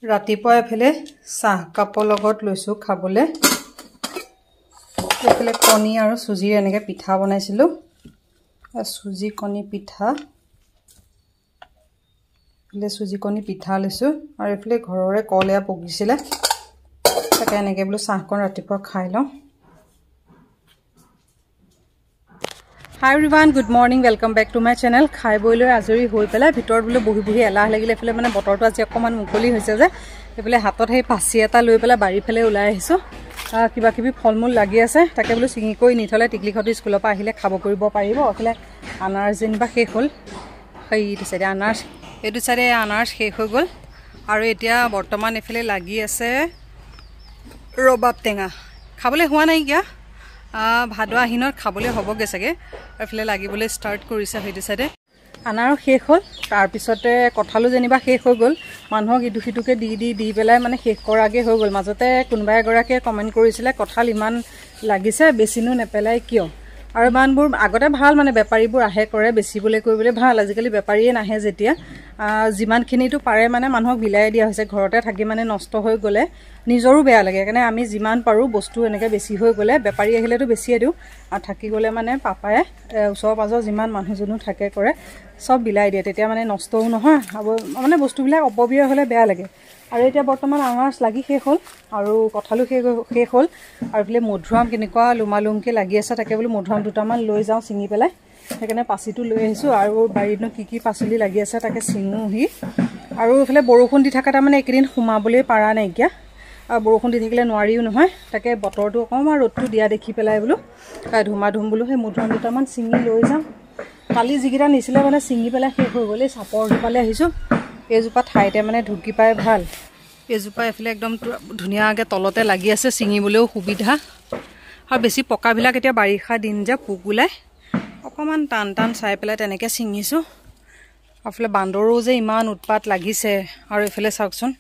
ৰাতিপুৱা এফালে চাহ কাপৰ লগত লৈছো খাবলে এফালে কণী আৰু সুজিৰ এনেকে পিঠা বনাইছিলো সুজি কণী পিঠা সুজি কণী পিঠা লৈছো আৰু এফালে ঘৰৰে কলয়া পকিছিলে তাকে এনেকে বলো চাহকণ ৰাতিপুৱা খাই লওঁ Hi everyone, good morning. Welcome back to my channel. খাই বইলৈ আজৰি হৈ পেলাই ভিতৰত বলে বহি বহি এলাহ লাগিলে ফেলে মানে বতৰটো আজি অকমান মুকলি হৈছে যে এফালে হাতত হেই পাচি এটা লৈ পেলাই বাৰী ফেলে ওলাই আহিছো কিবা কিবি ফলমূল লাগি আছে তাকে বলো সিঙি কই নিথলে টিকলিখতি স্কুলৰ পৰা আহিলে খাব কৰিব পাৰিব অকলে আনাৰ যেনিবা শেষ হ'ল এইটো সাইডে আনাৰ শেষ হৈ গ'ল আৰু এতিয়া বৰ্তমান এফালে লাগি আছে ৰবাব টেঙা খাবলৈ হোৱা নাই কিয়া ভাদ আহিনত খাবলৈ হ'বগে চাগে এফালে লাগিবলৈ ষ্টাৰ্ট কৰিছে হেইটো সাইডে আনাৰ শেষ হ'ল তাৰ পিছতে কঠালো যেনিবা শেষ হৈ গ'ল মানুহক ইদু হিতুকে দি পেলাই মানে শেষ কৰাগে হৈ গ'ল মাজতে কোনবা এগৰাকীয়ে কমেন্ট কৰিছিলে কঠাল ইমান লাগিছে বেছিনো নেপেলাই কিয় আৰু বানবোৰ আগতে ভাল মানে বেপাৰীবোৰ আহে কৰে বেছিবলৈ কৰিবলৈ ভাল আজিকালি বেপাৰীয়ে নাহে যেতিয়া যিমানখিনিটো পাৰে মানে মানুহক বিলাই দিয়া হৈছে ঘৰতে থাকি মানে নষ্ট হৈ গলে নিজৰো বেয়া লাগে কাৰণে আমি যিমান পাৰো বস্তু এনেকে বেছি হৈ গলে বেপাৰী আহিলেতো বেছিয়ে দিও আৰু থাকি গলে মানে পাপায়ে ওচৰ পাজৰ যিমান মানুহজনো থাকে কৰে সব বিলাই দিয়ে তেতিয়া মানে নষ্টও নহয় মানে বস্তুবিলাক অপব্যয় হলে বেয়া লাগে আৰু এতিয়া বৰ্তমান আনাৰস লাগি শেষ হ'ল আৰু কঠালো শেষ হ'ল আৰু বলে মধুৰাম কেনেকুৱা লুমালুমকে লাগি আছে তাকে বলে মধুৰাম দুটামান লৈ যাওঁ চিঙি পেলাই সেইকাৰণে পাচিটো লৈ আহিছো আৰু বাৰীত কি পাচলি লাগি আছে তাকে চিঙুহি আৰু এফালে বৰষুণ দি থকা মানে একদিন সোমাবলৈ পাৰা নাই কিয়া বৰষুণ দি থাকিলে নোৱাৰিও নহয় তাকে বতৰটো অকমান ৰ'দটো দিয়া দেখি পেলাই বলো ধুমাধুম বলো সেই মধুৰাম দুটামান চিঙি লৈ যাওঁ কালি যিকিটা নিছিলে মানে চিঙি পেলাই শেষ হৈ গ'লে চাপৰ জোপালে আহিছো এইজোপা ঠাইতে মানে ঢুকি পাই ভাল এইজোপা এফালে একদম ধুনীয়াকৈ তলতে লাগি আছে চিঙিবলৈও সুবিধা আৰু বেছি পকাবিলাক এতিয়া বাৰিষা দিন যে পোক ওলাই অকমান টান চাই পেলাই তেনেকে চিঙিছো আফালে বান্দৰো যে ইমান উৎপাত লাগিছে আৰু এফালে চাওকচোন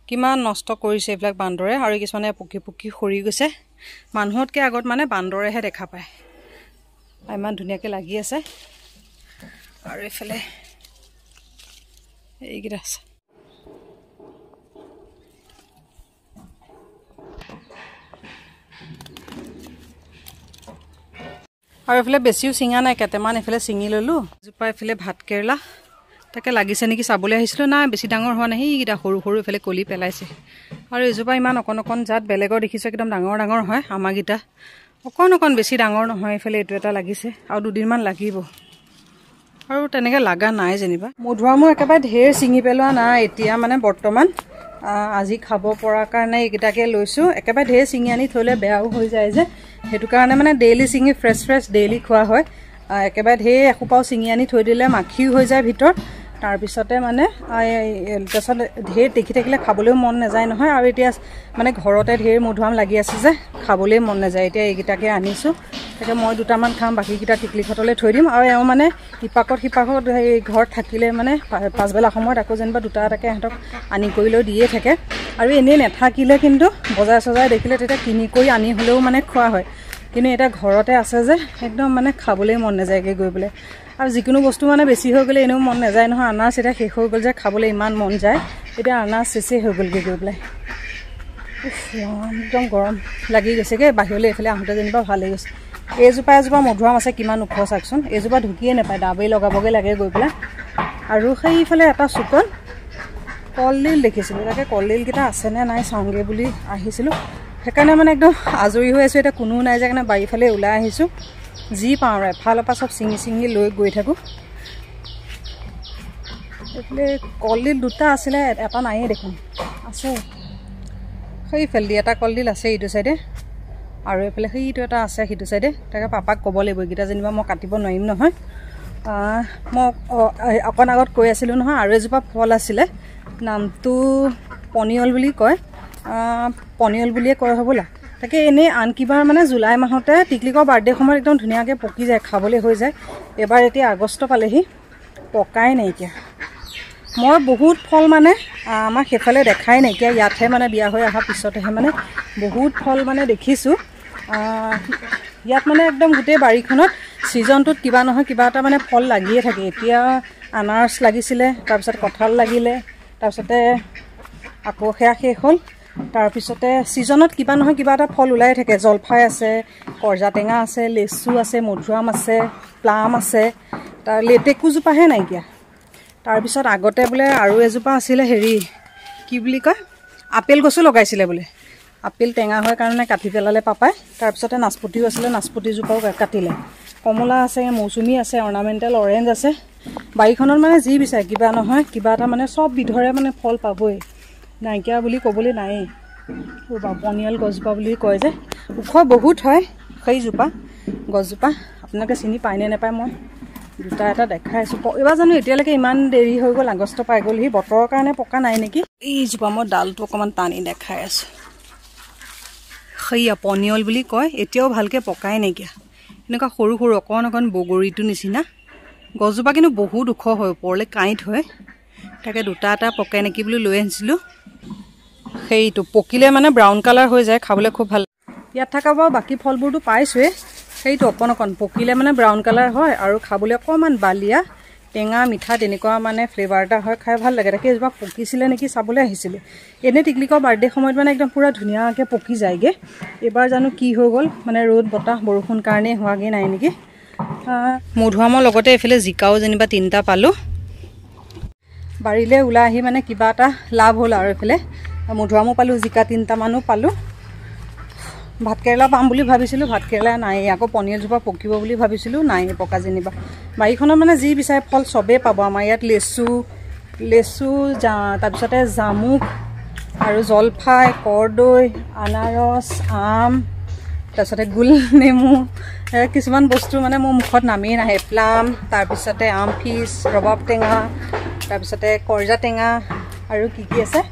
কিমান নষ্ট কৰিছে এইবিলাক বান্দৰে আৰু কিছুমানে পকি খৰি গৈছে মানুহতকে আগত মানে বান্দৰেহে দেখা পায় ইমান ধুনীয়াকৈ লাগি আছে আৰু এফালে এইকেইটা আছে আৰু এফালে বেছিও চিঙা নাই কেটেমান এফালে চিঙি ললো জোপা এফালে ভাত কেৰেলা তাকে লাগিছে নেকি চাবলৈ আহিছিলো না বেছি ডাঙৰ হোৱা নাই এইকেইটা সৰু সৰু এফালে কলি পেলাইছে আৰু এজোপা ইমান অকণ জাত বেলেগৰ দেখিছো একদম ডাঙৰ হয় আমাৰগিটা অকণ বেছি ডাঙৰ নহয় এফালে এইটো এটা লাগিছে আৰু দুদিনমান লাগিব আৰু তেনেকে লাগা নাই যেনিবা মধুৰামো একেবাৰে ঢেৰ চিঙি পেলোৱা নাই এতিয়া মানে বৰ্তমান আজি খাব পৰা কাৰণে এইকেইটাকে লৈছো একেবাৰে ঢেৰ চিঙি আনি থলে বেয়াও হৈ যায় যে হেতু কাৰণে মানে ডেইলি চিঙি ফ্ৰেছ ডেইলি খোৱা হয় একেবাৰে ঢেৰ এখোপাও চিঙি আনি থৈ দিলে মাখিও হৈ যায় ভিতৰত তাৰ পিছতে মানে তাৰপিছত ঢেৰ দেখি থাকিলে খাবলৈও মন নাযায় নহয় আৰু এতিয়া মানে ঘৰতে ঢেৰ মধুৰাম লাগি আছে যে খাবলৈ মন নাযায় এতিয়া এইকেইটাকে আনিছো তাকে মই দুটামান খাম বাকীকেইটা টিকলিখতলৈ থৈ দিম আৰু এওঁ মানে সিপাকত এই ঘৰত থাকিলে মানে পাছবেলা সময়ত আকৌ যেনিবা দুটা এটাকে সিহঁতক আনি কৰি লৈ দিয়ে থাকে আৰু এনেই নাথাকিলে কিন্তু বজাৰ চজাৰ দেখিলে তেতিয়া কিনি কৰি আনি হ'লেও মানে খোৱা হয় কিন্তু এটা ঘৰতে আছে যে একদম মানে খাবলৈ মন নাযায়গে গৈ পেলাই আৰু যিকোনো বস্তু মানে বেছি হৈ গ'লে এনেও মন নাযায় নহয় আনাৰস এটা শেষ হৈ গ'ল যে খাবলৈ ইমান মন যায় এতিয়া আনাৰস চেচে হৈ গ'লগে গৈ পেলাই একদম গৰম লাগি গৈছেগে বাহিৰলৈ এইফালে আহোঁতে যেনিবা ভাল হৈ গৈছে এজোপা মধুৰাম আছে কিমান ওখ চাকচোন এজোপা ঢুকিয়ে নাপায় ডাবেই লগাবগৈ লাগে গৈ পেলাই আৰু সেইফালে এটা চুকত কলডিল দেখিছিলোঁ তাকে কলডিলকেইটা আছেনে নাই চাওঁগে বুলি আহিছিলোঁ সেইকাৰণে মানে একদম আজৰি হৈ আছোঁ এতিয়া কোনো নাই যে কাৰণে বাৰীফালে ওলাই আহিছোঁ যি পাওঁ আৰু এফালৰ পৰা চব চিঙি লৈ গৈ থাকোঁ এইফালে কলডিল দুটা আছিলে এটা নায়েই দেখোন আছে সেইফালে দি এটা কলডিল আছে এইটো চাইডে আৰু এইফালে সেইটো এটা আছে সেইটো চাইডে তাকে পাপাক ক'ব লাগিব এইকেইটা যেনিবা মই কাটিব নোৱাৰিম নহয় মই অকণ আগত কৈ আছিলোঁ নহয় আৰু এজোপা ফল আছিলে নামটো পনিয়ল বুলি কয় পনিয়ল বুলিয়ে কয় হ'বলা তাকে এনেই আন কিবাৰ মানে জুলাই মাহতে টিকলিকৰ বাৰ্থডে সময়ত একদম ধুনীয়াকৈ পকি যায় খাবলৈ হৈ যায় এবাৰ এতিয়া আগষ্ট পালেহি পকাই নাইকিয়া মই বহুত ফল মানে আমাৰ সেইফালে দেখাই নাইকিয়া ইয়াতহে মানে বিয়া হৈ অহাৰ পিছতহে মানে বহুত ফল মানে দেখিছোঁ ইয়াত মানে একদম গোটেই বাৰীখনত ছিজনটোত কিবা নহয় কিবা এটা মানে ফল লাগিয়ে থাকে এতিয়া আনাৰস লাগিছিলে তাৰপিছত কঁঠাল লাগিলে তাৰপিছতে আকৌ সেয়া শেষ হ'ল তাৰপিছতে ছিজনত কিবা নহয় কিবা এটা ফল ওলাই থাকে জলফাই আছে কৰজা টেঙা আছে লেচু আছে মধুআম আছে প্লাম আছে তাৰ লেটেকুজোপাহে নাইকিয়া তাৰপিছত আগতে বোলে আৰু এজোপা আছিলে হেৰি কি বুলি কয় আপেল গছো লগাইছিলে বোলে আপেল টেঙা হয় কাৰণে কাটি পেলালে পাপাই তাৰপিছতে নাচপতিও আছিলে নাচপতিজোপাও কাটিলে কমলা আছে মৌচুমী আছে অৰ্নামেণ্টেল অৰেঞ্জ আছে বাৰীখনত মানে যি বিচাৰে কিবা নহয় কিবা এটা মানে চব বিধৰে মানে ফল পাবই নাইকিয়া বুলি ক'বলৈ নায়েই পনিয়াল গছজোপা বুলি কয় যে ওখ বহুত হয় সেইজোপা গছজোপা আপোনালোকে চিনি পায়নে নাপায় মই দুটা এটা দেখাই আছোঁ এইবাৰ জানো এতিয়ালৈকে ইমান দেৰি হৈ গ'ল আগষ্ট পাই গ'লহি বতৰৰ কাৰণে পকা নাই নেকি এইজোপা মই ডালটো অকণমান টানি দেখাই আছোঁ সেয়া পনিয়ল বুলি কয় এতিয়াও ভালকৈ পকাই নাইকিয়া এনেকুৱা সৰু সৰু অকণ বগৰীটো নিচিনা গছজোপা কিন্তু বহুত ওখ হয় ওপৰলৈ কাঁইত হয় তাকে দুটা এটা পকাই নেকি বুলি লৈ আনিছিলোঁ সেইটো পকিলে মানে ব্ৰাউন কালাৰ হৈ যায় খাবলৈ খুব ভাল ইয়াত থকা বাৰু বাকী ফলবোৰতো পাইছোঁৱে সেইটো অকণ পকিলে মানে ব্ৰাউন কালাৰ হয় আৰু খাবলৈ অকণমান বালিয়া টেঙা মিঠা তেনেকুৱা মানে ফ্লেভাৰ এটা হয় খাই ভাল লাগে তাকে এজোপা পকিছিলে নেকি চাবলৈ আহিছিলোঁ এনেই টিকলিকৰ বাৰ্থডে সময়ত মানে একদম পূৰা ধুনীয়াকৈ পকি যায়গৈ এইবাৰ জানো কি হৈ গ'ল মানে ৰ'দ বতাহ বৰষুণ কাৰণেই হোৱাগৈ নাই নেকি মধুআমৰ লগতে এইফালে জিকাও যেনিবা 3টা পালোঁ বাৰীলৈ ওলাই আহি মানে কিবা এটা লাভ হ'ল আৰু এইফালে মধুআমো পালোঁ জিকা 3টামানো পালোঁ ভাতকেৰেলা পাম বুলি ভাবিছিলোঁ ভাতকেৰেলা নাই আকৌ পনিয়লজোপা পকিব বুলি ভাবিছিলোঁ নাই পকা যেনিবা বাৰীখনত মানে যি বিচাৰে ফল চবেই পাব আমাৰ ইয়াত লেচু তাৰপিছতে জামুক আৰু জলফাই কৰ্দৈ আনাৰস আম তাৰপিছতে গোল নেমু কিছুমান বস্তু মানে মোৰ মুখত নামেই নাহে প্লাম তাৰপিছতে আম ফিজ ৰবাব টেঙা তাৰপিছতে কৰজা টেঙা আৰু কি আছে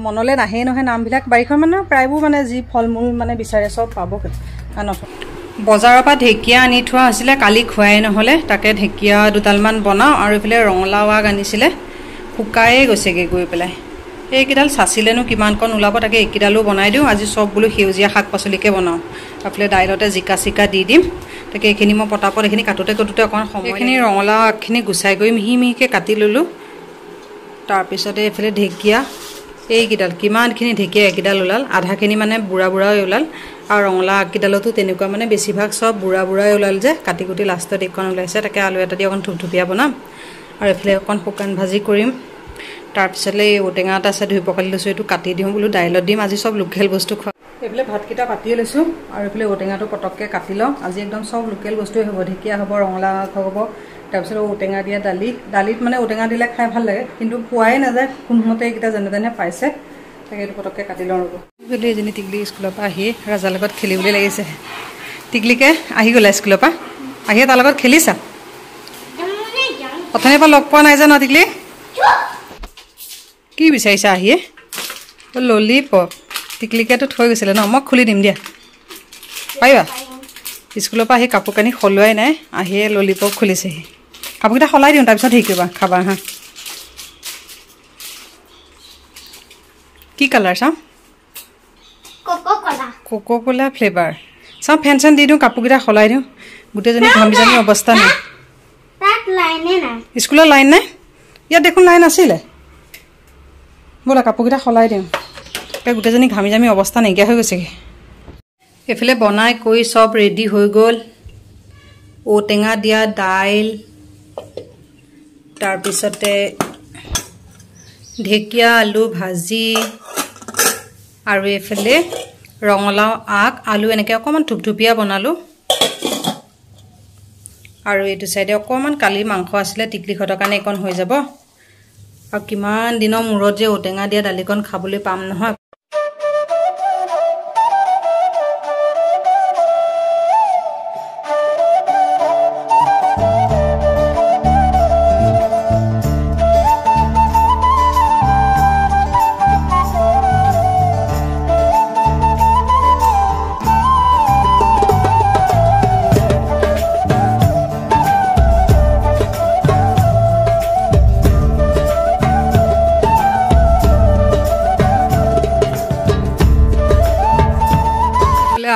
মনলৈ নাহেই নহয় নামবিলাক বাৰীখন মানে প্ৰায়বোৰ মানে যি ফল মূল মানে বিচাৰে চব পাব বজাৰৰ পৰা ঢেকীয়া আনি থোৱা হৈছিলে কালি খোৱাই নহ'লে তাকে ঢেকীয়া দুডালমান বনাওঁ আৰু এইফালে ৰঙালাও আগ আনিছিলে শুকায়ে গৈছেগৈ গৈ পেলাই এইকেইডাল চাচিলেনো কিমানকণ ওলাব তাকে এইকেইডালো বনাই দিওঁ আজি চব বোলো সেউজীয়া শাক পাচলিকে বনাওঁ এইফালে দাইলতে জিকা চিকা দি দিম তাকে এইখিনি মই পটাপট এইখিনি কাটোতে অকণমান সময় এইখিনি ৰঙালাও আগখিনি গুচাই গৈ মিহি মিহিকৈ কাটি ল'লোঁ তাৰপিছতে এইফালে ঢেকীয়া এইকেইডাল কিমানখিনি ঢেকীয়া একেইডাল ওলাল আধাখিনি মানে বুঢ়া ওলাল আৰু ৰঙালাও আগকেইডালতো তেনেকুৱা মানে বেছিভাগ চব বুঢ়াই ওলাল যে কাটি কুটি লাষ্টত এইখন ওলাইছে তাকে আলু এটা দি অকণ থুপথুপীয়া বনাম আৰু এইফালে অকণ শুকান ভাজি কৰিম তাৰপিছতে এই ঔটেঙা এটা আছে ধুই পখালি লৈছোঁ এইটো কাটি দিওঁ বোলো দাইলত দিম আজি চব লোকেল বস্তু খোৱা এইফালে ভাতকেইটা পাতিয়ে লৈছোঁ আৰু এইফালে ঔটেঙাটো পটককৈ কাটি লওঁ আজি একদম চব লোকেল বস্তুৱে হ'ব ঢেকীয়া হ'ব ৰঙালাও হ'ব তাৰপিছত ঔটেঙা দিয়া দালিত মানে ঔটেঙা দিলে খাই ভাল লাগে কিন্তু পোৱাই নাযায় কোনোমতে এইকেইটা যেনে পাইছে তাকে এইটো পটককৈ কাটি লওঁ ৰ'ব বুলি এজনী টিকলি স্কুলৰ পৰা আহি ৰাজাৰ লগত খেলিবলৈ লাগিছে টিকলিকে আহি গ'লা স্কুলৰ পৰা আহি তাৰ লগত খেলিছা প্ৰথমে পৰা লগ পোৱা নাই জানো টিকলি কি বিচাৰিছা আহিয়ে ললিপপ টিকলিকেতো থৈ গৈছিলে ন মই খুলি দিম দিয়া পাৰিবা স্কুলৰ পৰা আহি কাপোৰ কানি সলোৱাই নাই আহিয়ে ললিপপ খুলিছেহি কাপোৰকেইটা সলাই দিওঁ তাৰপিছত হেৰি কৰিবা খাবা হা কি কালাৰ চাওঁ কোকোকোলা ফ্লেভাৰ চাওঁ ফেন চেন দি দিওঁ কাপোৰকেইটা সলাই দিওঁ গোটেইজনী ঘামি জামি অৱস্থা নাই স্কুলৰ লাইন নাই ইয়াত দেখোন লাইন আছিলে ব'লা কাপোৰকেইটা সলাই দিওঁ গোটেইজনী ঘামি জামি অৱস্থা নাইকিয়া হৈ গৈছেগৈ এইফালে বনাই কৰি চব ৰেডি হৈ গ'ল ঔটেঙা দিয়া দাইল তাৰপিছতে ঢেকীয়া আলু ভাজি আৰু এইফালে ৰঙালাও আগ আলু এনেকৈ অকণমান থুপথুপীয়া বনালোঁ আৰু এইটো চাইডে অকণমান কালি মাংস আছিলে টিকলিহঁতৰ কাৰণে এইকণ হৈ যাব আৰু কিমান দিনৰ মূৰত যে ঔটেঙা দিয়া দালিকণ খাবলৈ পাম নহয়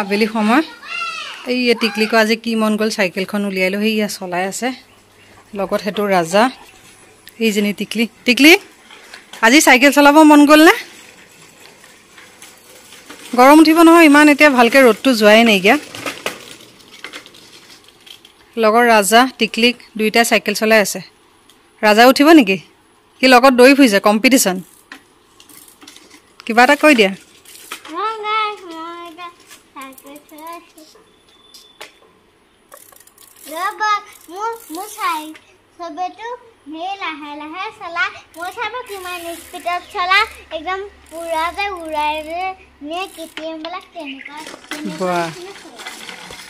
আবেলি সময় এই টিকলিক আজি কি মন গ'ল চাইকেলখন উলিয়াই লৈ সেয়া চলাই আছে লগত সেইটো ৰাজা এইজনী টিকলি আজি চাইকেল চলাব মন গ'ল নে গৰম উঠিব নহয় ইমান এতিয়া ভালকৈ ৰ'দটো যোৱাই নাইকিয়া লগৰ ৰাজা টিকলিক দুইটা চাইকেল চলাই আছে ৰাজা উঠিব নেকি কি লগত দৌৰি ফুৰিছে কম্পিটিশ্যন কিবা এটা কৈ দিয়া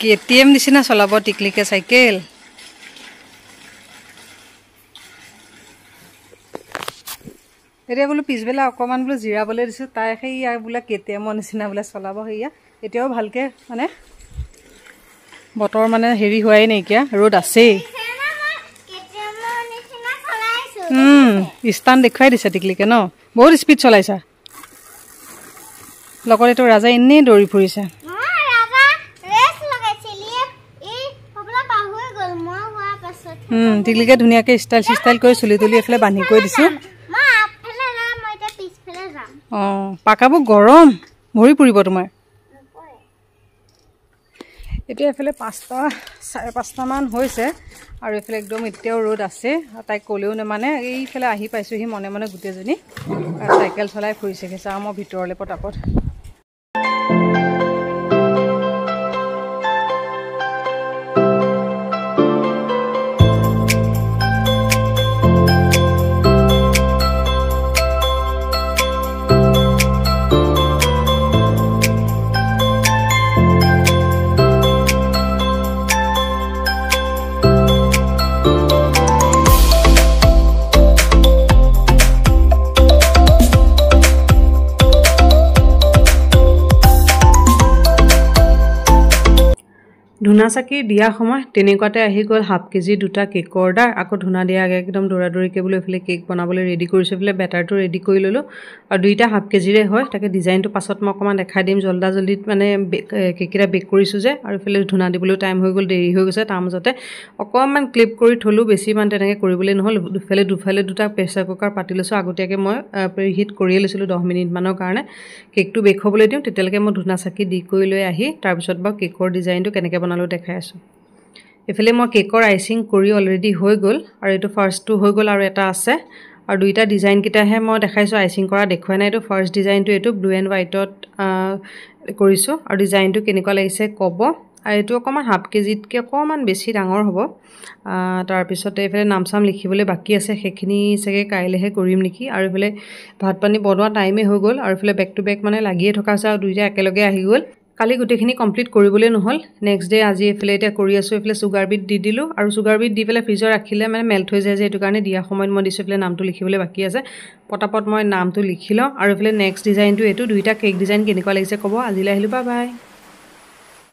KTM নিচিনা চলাব টিকলিকে চাইকেল এতিয়া বোলো পিছবেলা অকণমান বোলো জিৰাবলৈ দিছোঁ তাই সেয়া বোলে KTMৰ নিচিনা বোলে চলাব সেয়া এতিয়াও ভালকৈ মানে বতৰ মানে হেৰি হোৱাই নাইকিয়া ৰ'দ আছেই ষ্টান দেখুৱাই দিছে টিকলিকে ন বহুত স্পীড চলাইছা লগত এইটো ৰাজা এনেই দৌৰি ফুৰিছে টিকলিকে ধুনীয়াকৈ ষ্টাইল কৰি চুলি তুলি এফালে বান্ধি কৰি দিছোঁ অঁ পাকাবোৰ গৰম ভৰি পৰিব তোমাৰ এতিয়া এফালে 5টা 5:30মান হৈছে আৰু এফালে একদম এতিয়াও ৰ'দ আছে তাইক ক'লেও নেমানে এইফালে আহি পাইছোঁহি মনে মনে গোটেইজনী চাইকেল চলাই ফুৰিছেগৈ চাওঁ মই ভিতৰলৈ পটাপট ধুনা চাকি দিয়া সময় তেনেকুৱাতে আহি গ'ল হাফ কেজি দুটা কেকৰ অৰ্ডাৰ আকৌ ধুনা দিয়া আগে একদম দৌৰাদৌৰিকৈ বোলো এইফালে কেক বনাবলৈ ৰেডি কৰিছোঁ বোলে বেটাৰটো ৰেডি কৰি ল'লোঁ আৰু দুইটা হাফ কেজিৰে হয় তাকে ডিজাইনটো পাছত মই অকণমান দেখাই দিম জল্দিত মানে কেককেইটা বেক কৰিছোঁ যে আৰু এইফালে ধুনা দিবলৈ টাইম হৈ গ'ল দেৰি হৈ গৈছে তাৰ মাজতে অকণমান ক্লিপ কৰি থ'লোঁ বেছি ইমান তেনেকৈ কৰিবলৈ নহ'ল দুফালে দুটা প্ৰেছাৰ কুকাৰ পাতি লৈছোঁ আগতীয়াকৈ মই প্ৰিহিট কৰিয়ে লৈছিলোঁ 10 মিনিটমানৰ কাৰণে কেকটো বেক হ'বলৈ দিওঁ তেতিয়ালৈকে মই ধুনা চাকি দি কৰি লৈ আহি তাৰপিছত বাৰু কেকৰ ডিজাইনটো কেনেকৈ বনালোঁ দেখাই আছোঁ এফালে মই কেকৰ আইচিং কৰি অলৰেডি হৈ গ'ল আৰু এইটো ফাৰ্ষ্টটো হৈ গ'ল আৰু এটা আছে আৰু দুইটা ডিজাইনকেইটাহে মই দেখাইছোঁ আইচিং কৰা দেখুৱাই নাই এইটো ফাৰ্ষ্ট ডিজাইনটো এইটো ব্লু এণ্ড হোৱাইটত কৰিছোঁ আৰু ডিজাইনটো কেনেকুৱা লাগিছে ক'ব আৰু এইটো অকণমান হাফ কেজিতকৈ অকণমান বেছি ডাঙৰ হ'ব তাৰপিছতে এইফালে নাম চাম লিখিবলৈ বাকী আছে সেইখিনি চাগে কাইলৈহে কৰিম নেকি আৰু এইফালে ভাত পানী বনোৱা টাইমেই হৈ গ'ল আৰু এইফালে বেক টু বেক মানে লাগিয়ে থকা আছে আৰু দুইটা একেলগে আহি গ'ল কালি গোটেইখিনি কমপ্লিট কৰিবলৈ নহ'ল নেক্সট ডে আজি এইফালে এতিয়া কৰি আছোঁ এইফালে চুগাৰ বিট দি দিলোঁ আৰু চুগাৰ বিট দি পেলাই ফ্ৰিজত ৰাখিলে মানে মেল্ট হৈ যায় যে সেইটো কাৰণে দিয়া সময়ত মই দিছোঁ এইফালে নামটো লিখিবলৈ বাকী আছে পটাপট মই নামটো লিখি লওঁ আৰু এইফালে নেক্সট ডিজাইনটো এইটো দুইটা কেক ডিজাইন কেনেকুৱা লাগিছে ক'ব আজিলৈ আহিলোঁ বাই বাই